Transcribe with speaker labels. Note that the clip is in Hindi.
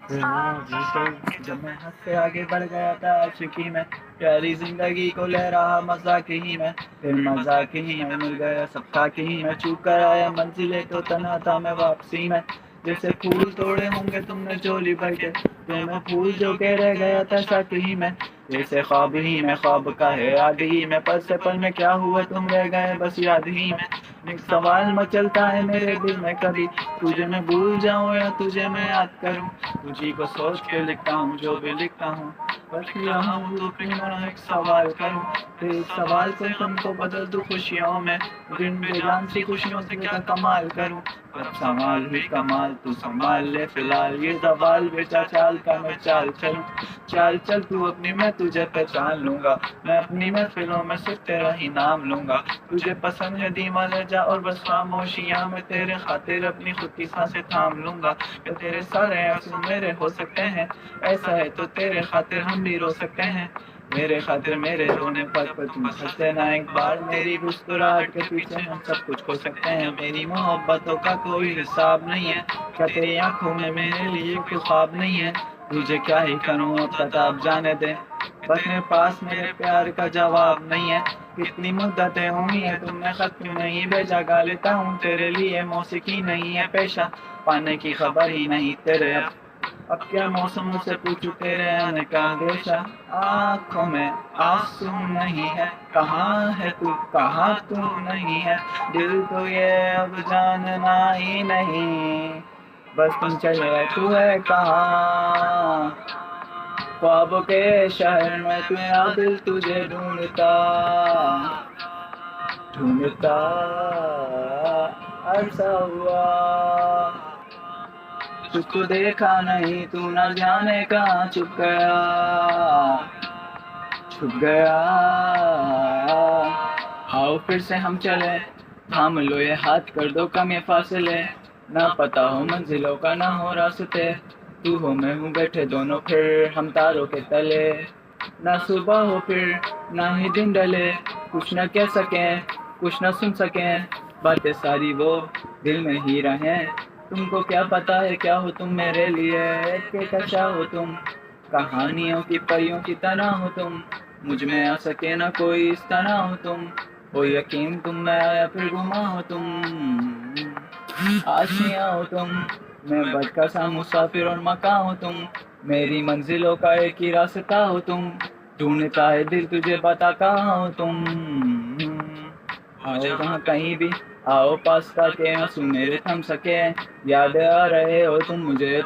Speaker 1: जब मैं हद से आगे बढ़ गया था आशिकी में, प्यारी जिंदगी को ले रहा मजाक ही में, फिर मजाक ही में मिल गया सबका ही में, चूक कर आया मंजिले तो तन्हा था मैं वापसी में। जैसे फूल तोड़े होंगे तुमने झोली भर के, तो मैं फूल जो के रह गया था साथ ही में। जैसे ख्वाब ही में ख्वाब का है याद ही में, पल से पल में क्या हुआ तुम रह गए बस याद ही में। एक सवाल मचलता है मेरे दिल में कभी, तुझे मैं भूल जाऊं या तुझे मैं याद करूं। तुझी को सोच के लिखता हूँ जो भी लिखता हूँ, बस यहाँ हूँ तो फिर मैं एक सवाल करूँ। फिर इस सवाल से तुमको बदल दूँ खुशियों में, दिन बेजान सी खुशियों से क्या कमाल करूँ। अब संभाल ही कमाल तू संभाल ले फिलहाल, ये सवाल बेचा चाल का मैं चाल चलूं। चाल चल तू अपनी मैं तुझे पहचान लूंगा, मैं अपनी महफिलों में सिर्फ तेरा ही नाम लूंगा। तुझे पसंद है दीवाना जा और बस खामोशियां मैं तेरे खातिर अपनी खुद की सांसें थाम लूंगा। क्या तेरे सारे आंसू मेरे हो सकते हैं, ऐसा है तो तेरे खातिर हम भी रो सकते हैं। मेरे खातिर मेरे रोने पर तुम हंस देना एक बार, मेरी मुस्कुराहट के पीछे हम सब कुछ खो सकते हैं। मेरी मोहब्बतों का कोई हिसाब नहीं है, क्या तेरी आंखों में मेरे लिए कोई ख्वाब नहीं है। तुझे क्या ही करूँ अब बता अब जाने दे, बस मेरे पास मेरे प्यार का जवाब नहीं है। कितनी मुद्दतें हुई है तुमने खत क्यों नहीं भेजा, गा लेता हूँ तेरे लिए मौसीकी नहीं है पेशा। पाने की खबर ही नहीं तेरे अब क्या मौसमों से पूछूं तेरे आने का अंदेशा। आँखों में आंसू नहीं है, कहाँ है तू कहाँ तू नहीं है, दिल तो ये अब जानना ही नहीं, बस तुम चले तू है कहाँ। ख्वाबों के शहर में तेरा दिल तुझे ढूंढता ढूंढता अरसा हुआ। तुझको देखा नहीं तू न जाने कहाँ छुप गया छुप गया। आओ फिर से हम चले, थाम लो ये हाथ कर दो कम ये फासले, ना पता हो मंजिलों का ना हो रास्ते, तू हो मैं हूँ बैठे दोनों फिर हम तारों के तले। ना सुबह हो फिर ना ही दिन डले, कुछ न कह सके कुछ न सुन सके, बातें सारी वो दिल में ही रहें। तुमको क्या पता है क्या हो तुम मेरे लिए, के कशा हो तुम कहानियों की परियों की तरह हो तुम, मुझ में आ सके ना कोई इस तरह हो तुम। हो यकीन तुम में आया फिर गुमा हो तुम, आशियाँ हो तुम, मैं भटका सा मुसाफिर और मका हो तुम, मेरी मंजिलों का एक ही रास्ता हो तुम, ढूंढता है दिल तुझे बता कहाँ हो तुम। आओ जहाँ कहीं भी आओ पास ताकि आंसू मेरे थम सके, याद आ रहे हो तुम मुझे।